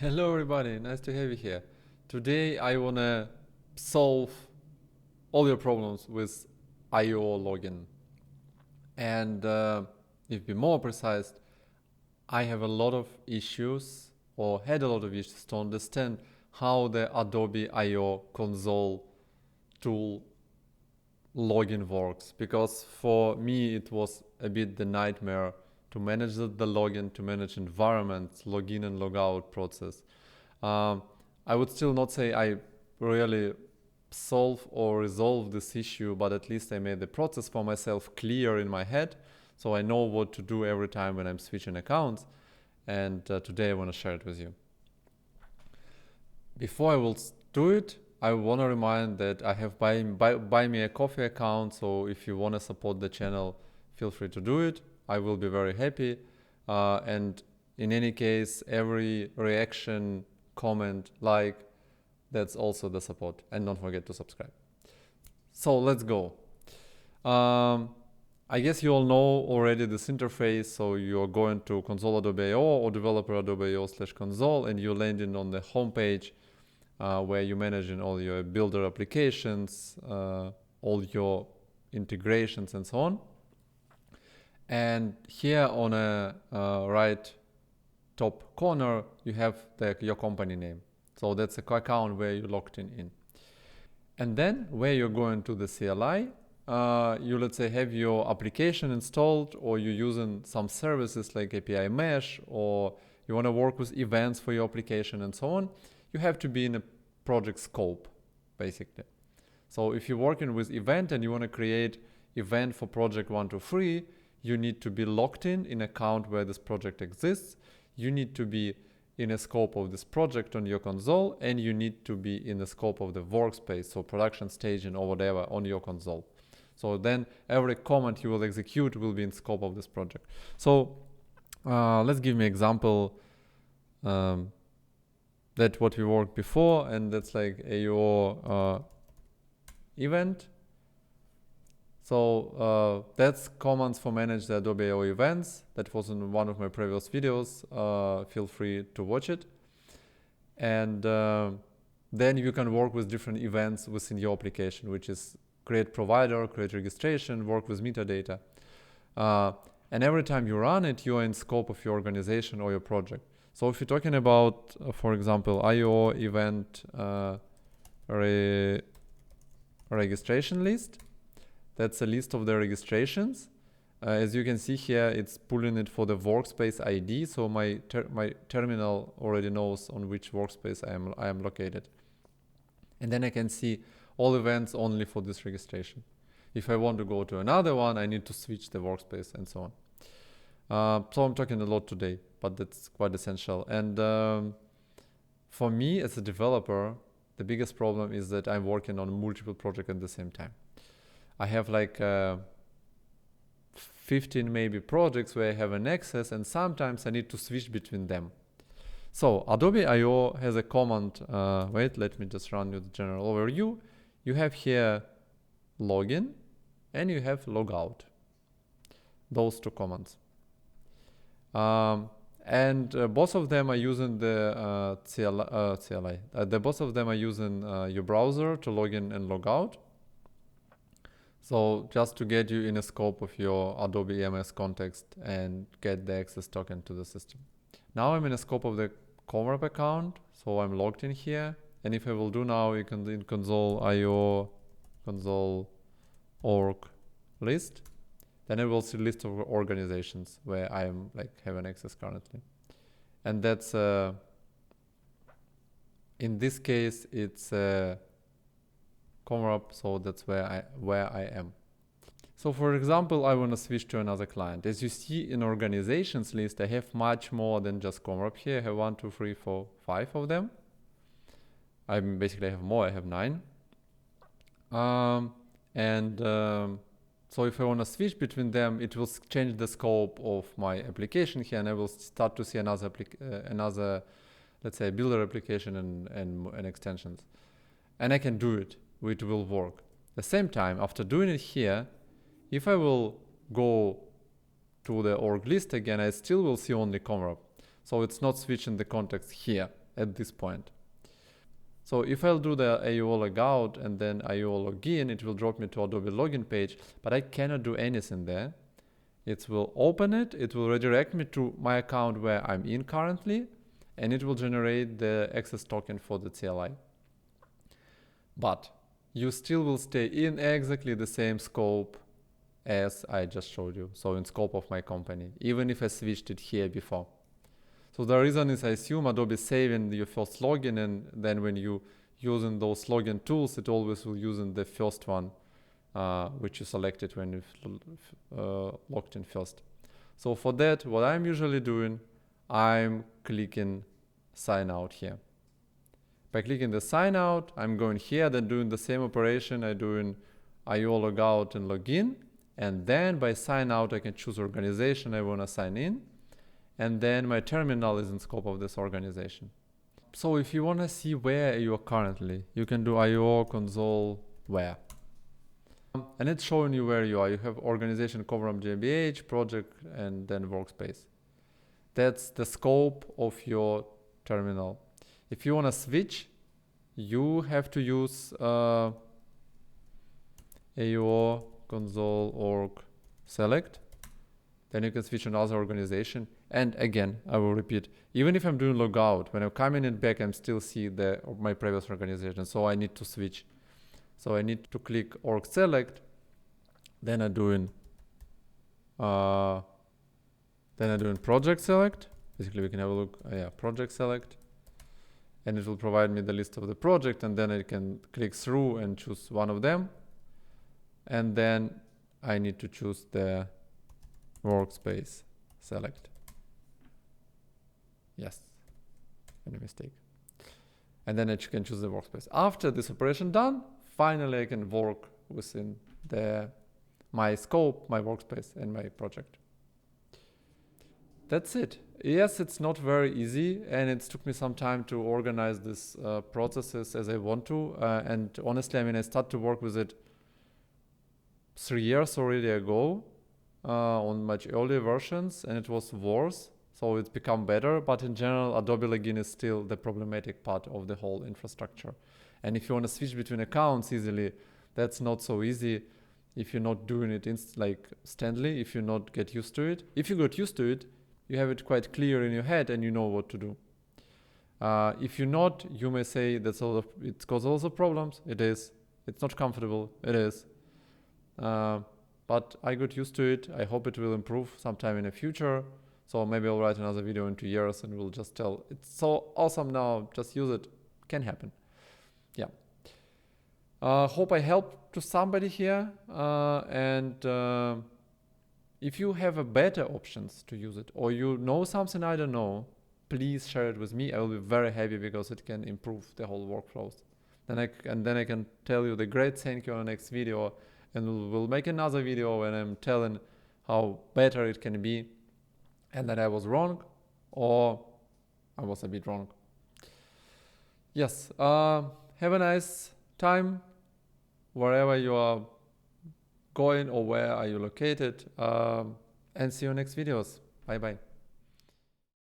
Hello everybody, nice to have you here. Today I wanna solve all your problems with IO login. And if to be more precise, I have a lot of issues or had a lot of issues to understand how the Adobe IO Console tool login works, because for me it was a bit the nightmare to manage the login, to manage environments, login and logout process. I would still not say I really solve or resolve this issue, but at least I made the process for myself clear in my head, so I know what to do every time when I'm switching accounts. And today I want to share it with you. Before I will do it, I want to remind that I have buy me a coffee account, so if you want to support the channel, feel free to do it. I will be very happy. And in any case, every reaction, comment, like, that's also the support. And don't forget to subscribe. So let's go. I guess you all know already this interface. So you're going to console Adobe.io or developer Adobe.io/console, and you're landing on the homepage where you're managing all your builder applications, all your integrations and so on. And here on a right top corner, you have your company name. So that's the account where you're logged in. And then where you're going to the CLI, you, let's say, have your application installed, or you're using some services like API Mesh, or you want to work with events for your application and so on. You have to be in a project scope, basically. So if you're working with event and you want to create event for project 1 to 3, you need to be logged in an account where this project exists. You need to be in a scope of this project on your console, and you need to be in the scope of the workspace, so production staging or whatever on your console. So then every command you will execute will be in scope of this project. So let's give me an example that what we worked before, and that's like AO event. So that's commands for manage the Adobe IO events. That was in one of my previous videos. Feel free to watch it. And then you can work with different events within your application, which is create provider, create registration, work with metadata. And every time you run it, you're in scope of your organization or your project. So if you're talking about, for example, IO event registration list, that's a list of the registrations. As you can see here, it's pulling it for the workspace ID. So my terminal already knows on which workspace I am located. And then I can see all events only for this registration. If I want to go to another one, I need to switch the workspace and so on. So I'm talking a lot today, but that's quite essential. And for me as a developer, the biggest problem is that I'm working on multiple projects at the same time. I have like 15 maybe projects where I have an access, and sometimes I need to switch between them. So Adobe IO has a command, wait, let me just run you the general overview. You have here login and you have logout, those two commands. And both of them are using the CLI. Both of them are using your browser to log in and log out. So just to get you in a scope of your Adobe EMS context and get the access token to the system. Now I'm in a scope of the ComRep account, so I'm logged in here. And if I will do now, you can in console IO console org list, then I will see list of organizations where I am have an access currently. And that's in this case it's ComRep, so that's where I am. So for example, I want to switch to another client. As you see in organizations list, I have much more than just ComRep here. I have 1, 2, 3, 4, 5 of them. I basically have more, I have 9. So if I want to switch between them, it will change the scope of my application here, and I will start to see another, let's say, builder application and extensions. And I can do it. It will work. At the same time, after doing it here, if I will go to the org list again, I still will see only ComRep. So it's not switching the context here. at this point. So if I'll do the AO logout and then AO login, it will drop me to Adobe login page, but I cannot do anything there. It will open it, it will redirect me to my account where I'm in currently, and it will generate the access token for the CLI. But you still will stay in exactly the same scope as I just showed you. So in scope of my company, even if I switched it here before. So the reason is I assume Adobe saving your first login, and then when you using those login tools, it always will using the first one, which you selected when you logged in first. So for that, what I'm usually doing, I'm clicking sign out here. By clicking the sign out, I'm going here, then doing the same operation I do in IO logout and login. And then by sign out, I can choose organization I want to sign in. And then my terminal is in scope of this organization. So if you want to see where you are currently, you can do IO console where. And it's showing you where you are. You have organization Cobram GmbH, project, and then workspace. That's the scope of your terminal. If you want to switch, you have to use AO console org select. Then you can switch another organization. And again, I will repeat, even if I'm doing logout, when I'm coming in back, I'm still see my previous organization. So I need to switch. So I need to click org select. Then I'm doing project select. Basically, we can have a look. Project select. And it will provide me the list of the project, and then I can click through and choose one of them. And then I need to choose the workspace select. Yes, any mistake. And then I can choose the workspace. After this operation done, finally I can work within my scope, my workspace, and my project. That's it. Yes, it's not very easy, and it took me some time to organize these processes as I want to. And honestly, I started to work with it 3 years already ago on much earlier versions, and it was worse. So it's become better, but in general, Adobe Login is still the problematic part of the whole infrastructure. And if you want to switch between accounts easily, that's not so easy if you're not doing it instantly, if you not get used to it. If you got used to it, you have it quite clear in your head and you know what to do. If you're not, you may say it causes lots of problems. It is. It's not comfortable. It is. But I got used to it. I hope it will improve sometime in the future. So maybe I'll write another video in 2 years and we'll just tell it's so awesome now. Just use it. Can happen. Yeah. Hope I helped to somebody here. If you have a better options to use it, or you know something I don't know, please share it with me. I will be very happy because it can improve the whole workflows. Then I can tell you the great thank you on the next video, and we'll make another video when I'm telling how better it can be, and that I was wrong, or I was a bit wrong. Yes. Have a nice time wherever you are going or where are you located, and see you next videos. Bye bye.